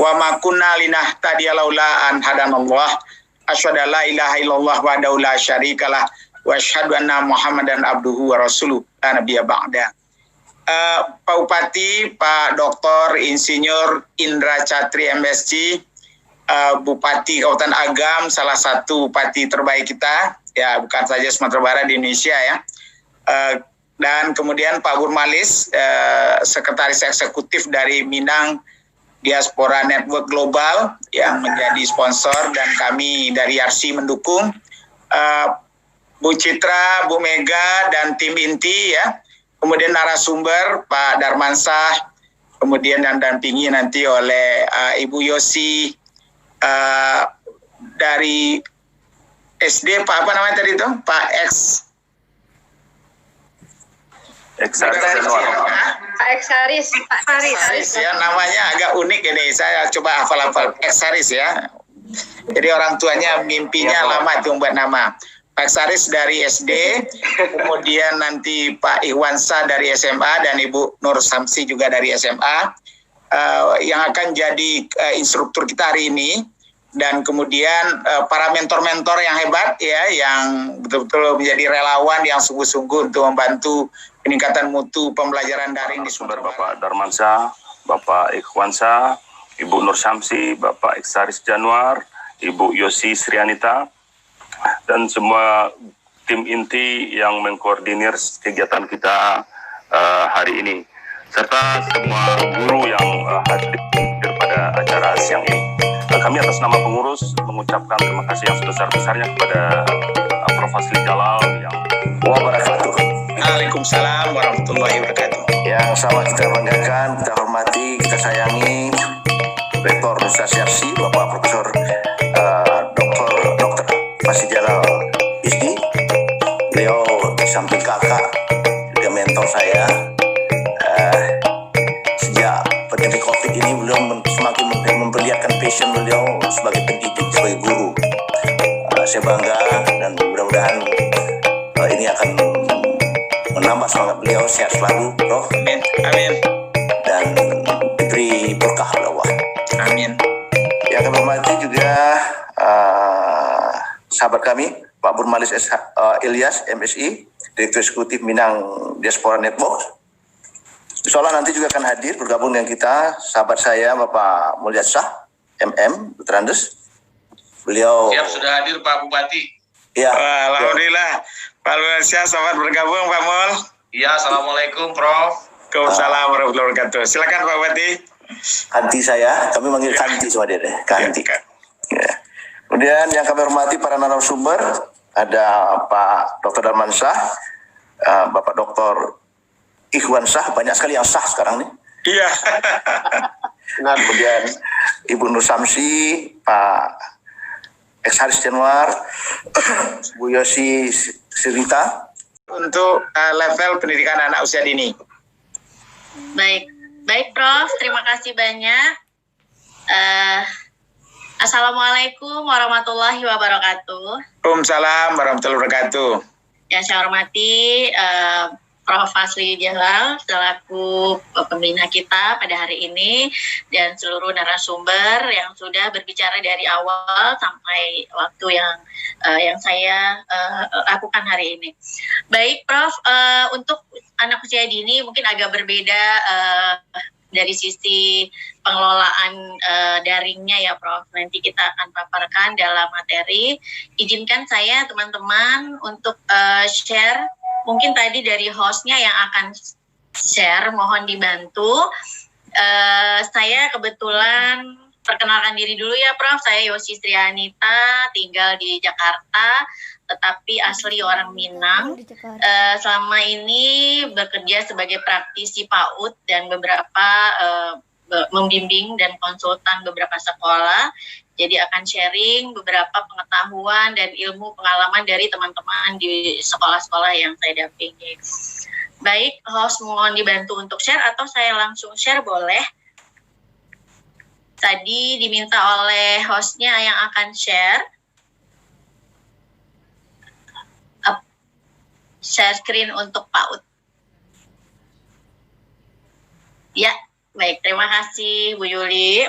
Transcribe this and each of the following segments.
wa ma kunna linahtadiya laula an hadanallah. Asyhadu an la ilaha illallah wahdahu la syarikalah wa asyhadu anna Muhammadan abduhu wa rasuluh la nabiyya ba'da. Pak Bupati, Pak Dr. Insinyur Indra Catri MSc, Bupati Kabupaten Agam, salah satu bupati terbaik kita, ya bukan saja Sumatera Barat di Indonesia ya. Dan kemudian Pak Burmalis, Sekretaris Eksekutif dari Minang Diaspora Network Global yang menjadi sponsor dan kami dari YARSI mendukung. Bu Citra, Bu Mega dan tim inti ya. Kemudian narasumber Pak Darmansyah, kemudian yang dampingi nanti oleh Ibu Yosi dari SD, Pak apa namanya tadi itu? Pak Eksaris ya, namanya agak unik ini, saya coba hafal Eksaris ya. Jadi orang tuanya mimpinya lama itu membuat nama. Pak Eksaris dari SD, kemudian nanti Pak Ikhwansyah dari SMA dan Ibu Nur Samsi juga dari SMA yang akan jadi instruktur kita hari ini. Dan kemudian para mentor-mentor yang hebat ya, yang betul-betul menjadi relawan yang sungguh-sungguh untuk membantu peningkatan mutu pembelajaran daring di Sumatera Barat. Bapak Darmansyah, Bapak Ikhwansyah, Ibu Nur Samsi, Bapak Eksaris Januar, Ibu Yosi Srianita, dan semua tim inti yang mengkoordinir kegiatan kita hari ini, serta semua guru yang hadir pada acara siang ini. Kami atas nama pengurus mengucapkan terima kasih yang sebesar-besarnya kepada Prof. Fazli Jalal yang wabarakatuh. Waalaikumsalam warahmatullahi wabarakatuh. Yang sama kita banggakan, kita hormati, kita sayangi Rektor Universitas YARSI, Bapak Profesor Dr. Fazli Jalal ISDI. Beliau di samping kakak juga mentor saya. Sejak pandemi COVID ini beliau semakin memperlihatkan passion beliau sebagai pendidik, sebagai guru. Saya bangga dan mudah-mudahan ini akan menambah semangat beliau. Sehat selalu, Prof. Amin. Amin. Dan diberi berkah oleh Allah. Amin. Yang kami hormati juga sahabat kami, Pak Burmalis Ilyas, MSI, Direktur Eksekutif Minang Diaspora Network. Insyaallah nanti juga akan hadir bergabung dengan kita sahabat saya Bapak Mulyasyah MM Betrandes. Beliau siap sudah hadir Pak Bupati. Ya. Alhamdulillah. Pak Mulyasyah selamat bergabung Pak Mul. Iya, assalamualaikum Prof. Waalaikumsalam warahmatullahi wabarakatuh. Silakan Pak Bupati. Kanti saya, kami manggil Kanti sama dia deh. Kanti. Ya. Kemudian yang kami hormati para narasumber ada Pak Dr. Darmansyah, Bapak Dr. Ikhwansyah, banyak sekali yang sah sekarang nih. Iya. Nah, kemudian Ibu Nur Samsi, Pak Eksaris Januar, Bu Yosi Sirita. Untuk level pendidikan anak usia dini. Baik Prof, terima kasih banyak. Assalamualaikum warahmatullahi wabarakatuh. Waalaikumsalam warahmatullahi wabarakatuh. Yang saya hormati Prof. Fazli Jalal selaku pembina kita pada hari ini dan seluruh narasumber yang sudah berbicara dari awal sampai waktu yang saya lakukan hari ini. Baik Prof, untuk anak usia dini mungkin agak berbeda dari sisi pengelolaan daringnya ya Prof. Nanti kita akan paparkan dalam materi. Izinkan saya teman-teman untuk share. Mungkin tadi dari hostnya yang akan share, mohon dibantu. Saya kebetulan perkenalkan diri dulu ya Prof. Saya Yosi Srianita, tinggal di Jakarta, tetapi asli orang Minang. Selama ini bekerja sebagai praktisi PAUD dan beberapa membimbing dan konsultan beberapa sekolah. Jadi akan sharing beberapa pengetahuan dan ilmu pengalaman dari teman-teman di sekolah-sekolah yang saya dampingi. Baik, host mohon dibantu untuk share atau saya langsung share boleh? Tadi diminta oleh hostnya yang akan share. Share screen untuk PAUD. Ya, baik. Terima kasih Bu Yuli.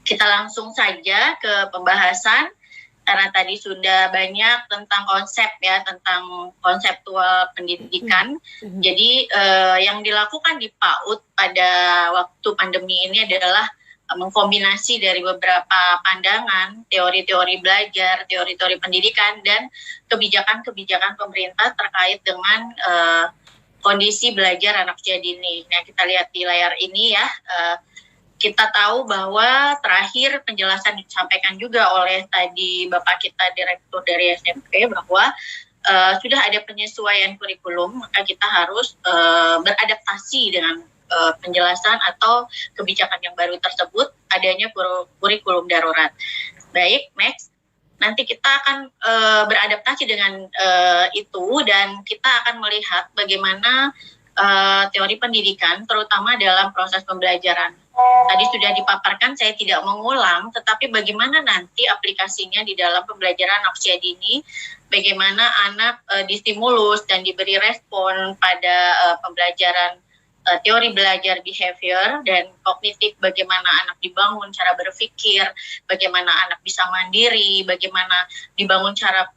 Kita langsung saja ke pembahasan karena tadi sudah banyak tentang konsep ya, tentang konseptual pendidikan. Jadi yang dilakukan di PAUD pada waktu pandemi ini adalah mengkombinasi dari beberapa pandangan, teori-teori belajar, teori-teori pendidikan, dan kebijakan-kebijakan pemerintah terkait dengan kondisi belajar anak usia dini. Nah, kita lihat di layar ini ya, kita tahu bahwa terakhir penjelasan disampaikan juga oleh tadi Bapak kita Direktur dari SMP bahwa sudah ada penyesuaian kurikulum, maka kita harus beradaptasi dengan penjelasan atau kebijakan yang baru tersebut, adanya kurikulum darurat. Baik, next. Nanti kita akan beradaptasi dengan itu dan kita akan melihat bagaimana teori pendidikan, terutama dalam proses pembelajaran. Tadi sudah dipaparkan, saya tidak mengulang, tetapi bagaimana nanti aplikasinya di dalam pembelajaran anak usia dini, bagaimana anak distimulus dan diberi respon pada pembelajaran teori belajar behavior dan kognitif, bagaimana anak dibangun cara berpikir, bagaimana anak bisa mandiri, bagaimana dibangun cara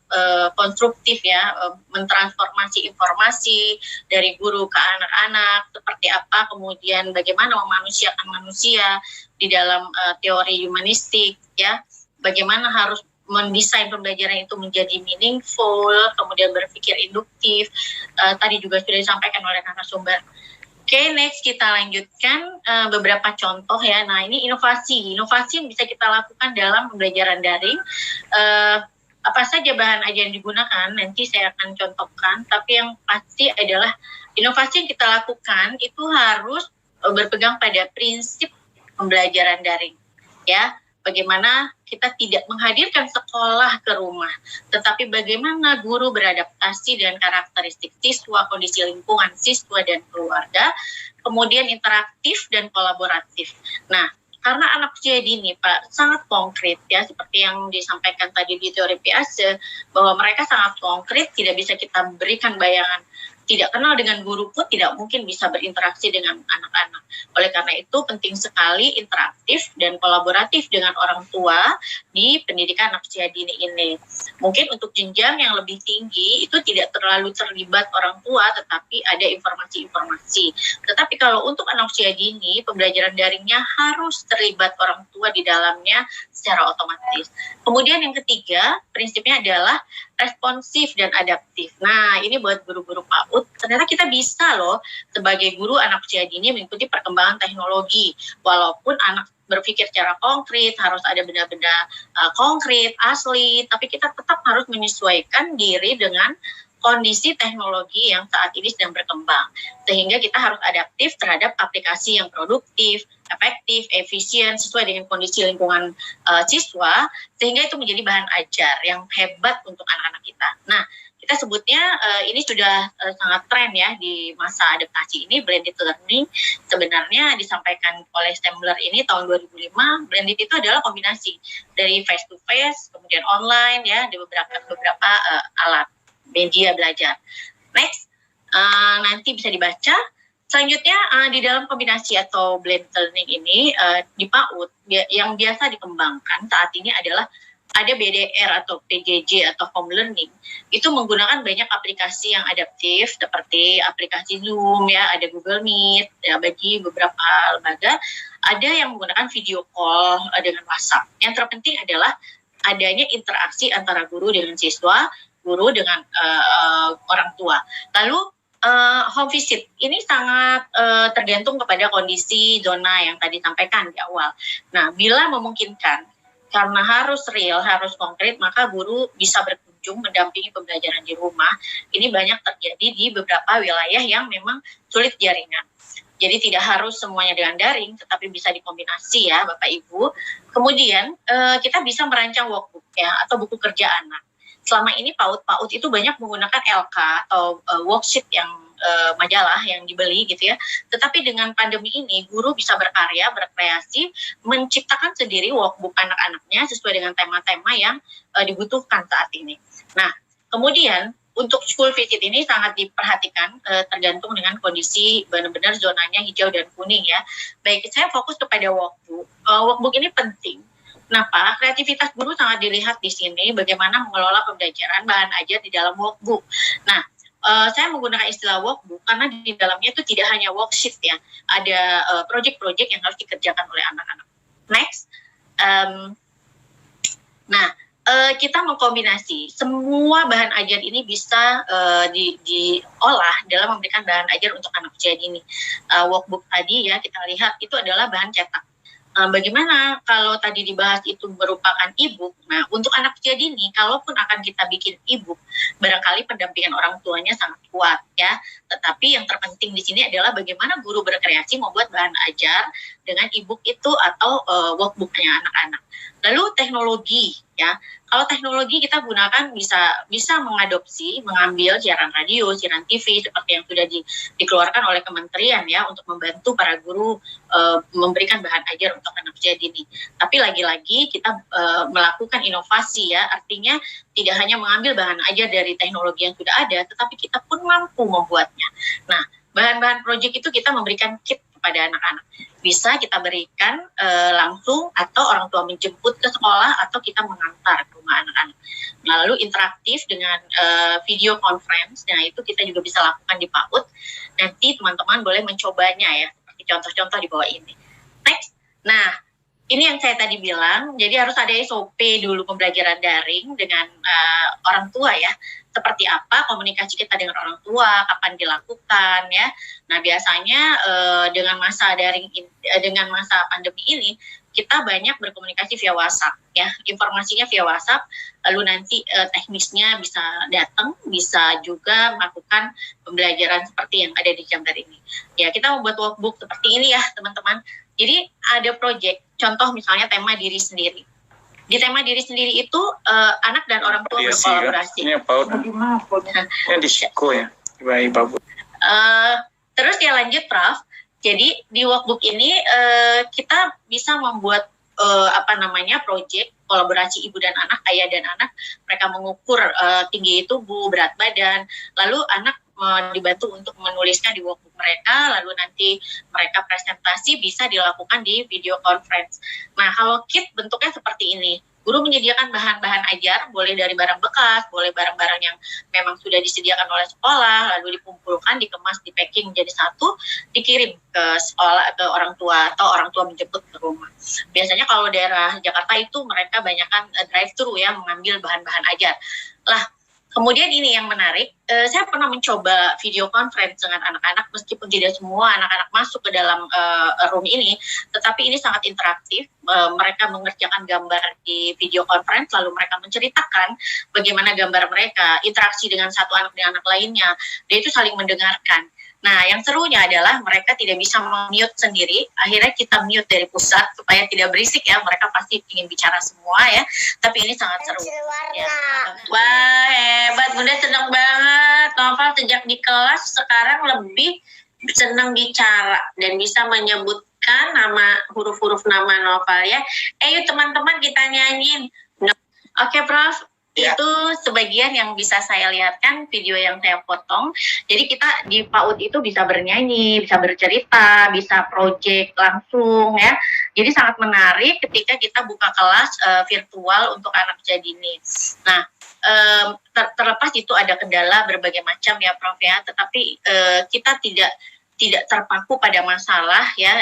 konstruktif ya, mentransformasi informasi dari guru ke anak-anak, seperti apa, kemudian bagaimana memanusiakan manusia di dalam teori humanistik ya, bagaimana harus mendesain pembelajaran itu menjadi meaningful, kemudian berpikir induktif, tadi juga sudah disampaikan oleh narasumber. Oke, next kita lanjutkan beberapa contoh ya. Nah, ini inovasi yang bisa kita lakukan dalam pembelajaran daring. Apa saja bahan ajar yang digunakan, nanti saya akan contohkan. Tapi yang pasti adalah inovasi yang kita lakukan itu harus berpegang pada prinsip pembelajaran daring. Ya, bagaimana kita tidak menghadirkan sekolah ke rumah, tetapi bagaimana guru beradaptasi dengan karakteristik siswa, kondisi lingkungan siswa dan keluarga, kemudian interaktif dan kolaboratif. Nah, karena anak usia dini, Pak, sangat konkret ya, seperti yang disampaikan tadi di teori Piaget, bahwa mereka sangat konkret, tidak bisa kita berikan bayangan. Tidak kenal dengan guru pun tidak mungkin bisa berinteraksi dengan anak-anak. Oleh karena itu penting sekali interaktif dan kolaboratif dengan orang tua di pendidikan anak usia dini ini. Mungkin untuk jenjang yang lebih tinggi itu tidak terlalu terlibat orang tua, tetapi ada informasi-informasi. Tetapi kalau untuk anak usia dini, pembelajaran daringnya harus terlibat orang tua di dalamnya secara otomatis. Kemudian yang ketiga, prinsipnya adalah responsif dan adaptif. Nah, ini buat guru-guru PAUD, ternyata kita bisa loh sebagai guru anak usia dini mengikuti perkembangan teknologi. Walaupun anak berpikir secara konkret, harus ada benda-benda konkret, asli, tapi kita tetap harus menyesuaikan diri dengan kondisi teknologi yang saat ini sedang berkembang. Sehingga kita harus adaptif terhadap aplikasi yang produktif, efektif, efisien, sesuai dengan kondisi lingkungan siswa, sehingga itu menjadi bahan ajar yang hebat untuk anak-anak kita. Nah, kita sebutnya ini sudah sangat tren ya di masa adaptasi ini, blended learning. Sebenarnya disampaikan oleh Stemler ini tahun 2005, blended itu adalah kombinasi dari face to face, kemudian online ya, di beberapa alat media belajar. Next, nanti bisa dibaca. Selanjutnya di dalam kombinasi atau blended learning ini di PAUD yang biasa dikembangkan saat ini adalah ada BDR atau PJJ atau home learning. Itu menggunakan banyak aplikasi yang adaptif seperti aplikasi Zoom ya, ada Google Meet ya, bagi beberapa lembaga. Ada yang menggunakan video call dengan WhatsApp. Yang terpenting adalah adanya interaksi antara guru dengan siswa, guru dengan orang tua. Lalu home visit ini sangat tergantung kepada kondisi zona yang tadi sampaikan di awal. Nah, bila memungkinkan, karena harus real, harus konkret, maka guru bisa berkunjung mendampingi pembelajaran di rumah. Ini banyak terjadi di beberapa wilayah yang memang sulit jaringan. Jadi tidak harus semuanya dengan daring, tetapi bisa dikombinasi ya Bapak Ibu. Kemudian kita bisa merancang workbook ya, atau buku kerja anak. Selama ini PAUD itu banyak menggunakan LK atau worksheet yang majalah yang dibeli gitu ya. Tetapi dengan pandemi ini guru bisa berkarya, berkreasi, menciptakan sendiri workbook anak-anaknya sesuai dengan tema-tema yang dibutuhkan saat ini. Nah, kemudian untuk school visit ini sangat diperhatikan tergantung dengan kondisi benar-benar zonanya hijau dan kuning ya. Baik, saya fokus kepada workbook. Workbook ini penting. Kenapa? Kreativitas guru sangat dilihat di sini bagaimana mengelola pembelajaran bahan ajar di dalam workbook. Nah, saya menggunakan istilah workbook karena di dalamnya itu tidak hanya worksheet ya, ada project-project yang harus dikerjakan oleh anak-anak. Next, kita mengkombinasi semua bahan ajar ini bisa diolah dalam memberikan bahan ajar untuk anak usia dini. Workbook tadi ya kita lihat itu adalah bahan cetak. Bagaimana kalau tadi dibahas itu merupakan e-book? Nah, untuk anak usia dini, kalaupun akan kita bikin e-book, barangkali pendampingan orang tuanya sangat kuat ya. Tetapi yang terpenting di sini adalah bagaimana guru berkreasi membuat bahan ajar dengan e-book itu atau workbooknya anak-anak. Lalu teknologi ya. Kalau teknologi kita gunakan bisa mengambil siaran radio, siaran TV seperti yang sudah dikeluarkan oleh kementerian ya untuk membantu para guru memberikan bahan ajar untuk anak usia dini. Tapi lagi-lagi kita melakukan inovasi ya, artinya tidak hanya mengambil bahan ajar dari teknologi yang sudah ada, tetapi kita pun mampu membuatnya. Nah, bahan-bahan proyek itu kita memberikan kit kepada anak-anak. Bisa kita berikan langsung atau orang tua menjemput ke sekolah atau kita mengantar ke rumah anak-anak. Lalu interaktif dengan video conference, nah itu kita juga bisa lakukan di PAUD. Nanti teman-teman boleh mencobanya ya, seperti contoh-contoh di bawah ini. Next, nah ini yang saya tadi bilang, jadi harus ada SOP dulu pembelajaran daring dengan orang tua ya. Seperti apa komunikasi kita dengan orang tua, kapan dilakukan ya. Nah biasanya dengan masa pandemi ini kita banyak berkomunikasi via WhatsApp ya. Informasinya via WhatsApp, lalu nanti teknisnya bisa datang, bisa juga melakukan pembelajaran seperti yang ada di gambar ini. Ya kita membuat workbook seperti ini ya teman-teman. Jadi ada proyek, contoh misalnya tema diri sendiri. Di tema diri sendiri itu anak dan orang tua berkolaborasi. Ini PAUD. Ini di Siko ya. Terus ya lanjut Prof. Jadi di workbook ini kita bisa membuat proyek kolaborasi ibu dan anak, ayah dan anak. Mereka mengukur tinggi tubuh, berat badan, lalu anak dibantu untuk menuliskan di workbook mereka, lalu nanti mereka presentasi bisa dilakukan di video conference. Nah, kalau kit bentuknya seperti ini. Guru menyediakan bahan-bahan ajar, boleh dari barang bekas, boleh barang-barang yang memang sudah disediakan oleh sekolah, lalu dikumpulkan, dikemas, di-packing menjadi satu, dikirim ke sekolah, ke orang tua, atau orang tua menjemput ke rumah. Biasanya kalau daerah Jakarta itu mereka banyakkan drive-thru ya, mengambil bahan-bahan ajar. Lah, kemudian ini yang menarik, saya pernah mencoba video conference dengan anak-anak, meskipun tidak semua anak-anak masuk ke dalam room ini, tetapi ini sangat interaktif. Mereka mengerjakan gambar di video conference, lalu mereka menceritakan bagaimana gambar mereka, interaksi dengan satu anak dengan anak lainnya, dia itu saling mendengarkan. Nah, yang serunya adalah mereka tidak bisa mute sendiri, akhirnya kita mute dari pusat supaya tidak berisik ya, mereka pasti ingin bicara semua ya, tapi ini sangat seru. Ya. Wah, hebat, Bunda senang banget. Noval sejak di kelas sekarang lebih senang bicara dan bisa menyebutkan huruf-huruf nama Noval ya. Yuk teman-teman kita nyanyiin. Oke, Prof. Ya. Itu sebagian yang bisa saya lihatkan video yang saya potong. Jadi kita di PAUD itu bisa bernyanyi, bisa bercerita, bisa project langsung ya. Jadi sangat menarik ketika kita buka kelas virtual untuk anak usia dini. Nah, terlepas itu ada kendala berbagai macam ya Prof ya, tetapi kita tidak terpaku pada masalah ya.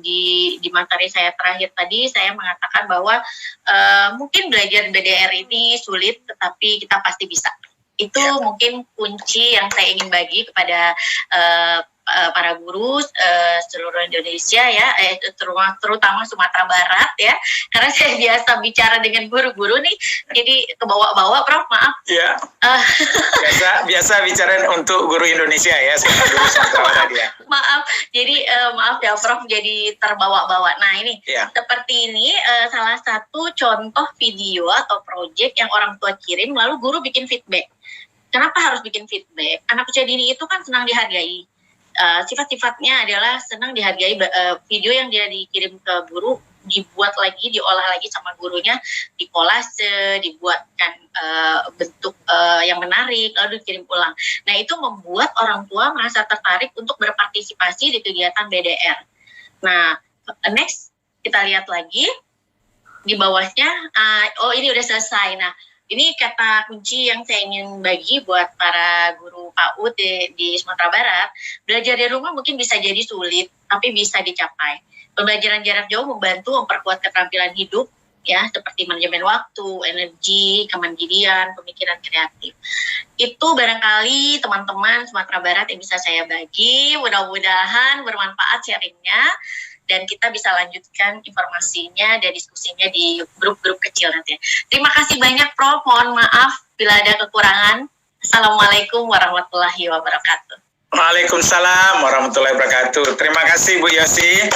Di materi saya terakhir tadi saya mengatakan bahwa mungkin belajar BDR ini sulit, tetapi kita pasti bisa. Itu mungkin kunci yang saya ingin bagi kepada para guru seluruh Indonesia ya, terutama Sumatera Barat ya, karena saya biasa bicara dengan guru-guru nih, jadi kebawa-bawa Prof, maaf. Ya. biasa bicara untuk guru Indonesia ya, guru Sumatera Barat ya. Maaf, jadi maaf ya Prof, jadi terbawa-bawa. Nah ini seperti ini salah satu contoh video atau project yang orang tua kirim, lalu guru bikin feedback. Kenapa harus bikin feedback? Anak usia dini itu kan senang dihargai. Sifat-sifatnya adalah senang dihargai. Video yang dia dikirim ke guru dibuat lagi, diolah lagi sama gurunya, dikolase, dibuatkan bentuk yang menarik, lalu dikirim pulang. Nah, itu membuat orang tua merasa tertarik untuk berpartisipasi di kegiatan BDR. Nah, next kita lihat lagi di bawahnya. Oh, ini udah selesai. Nah, ini kata kunci yang saya ingin bagi buat para guru PAUD di Sumatera Barat. Belajar dari rumah mungkin bisa jadi sulit, tapi bisa dicapai. Pembelajaran jarak jauh membantu memperkuat keterampilan hidup, ya, seperti manajemen waktu, energi, kemandirian, pemikiran kreatif. Itu barangkali teman-teman Sumatera Barat yang bisa saya bagi. Mudah-mudahan bermanfaat sharingnya, dan kita bisa lanjutkan informasinya dan diskusinya di grup-grup kecil nanti. Terima kasih banyak, Prof. Mohon maaf bila ada kekurangan. Assalamualaikum warahmatullahi wabarakatuh. Waalaikumsalam warahmatullahi wabarakatuh. Terima kasih Bu Yosi.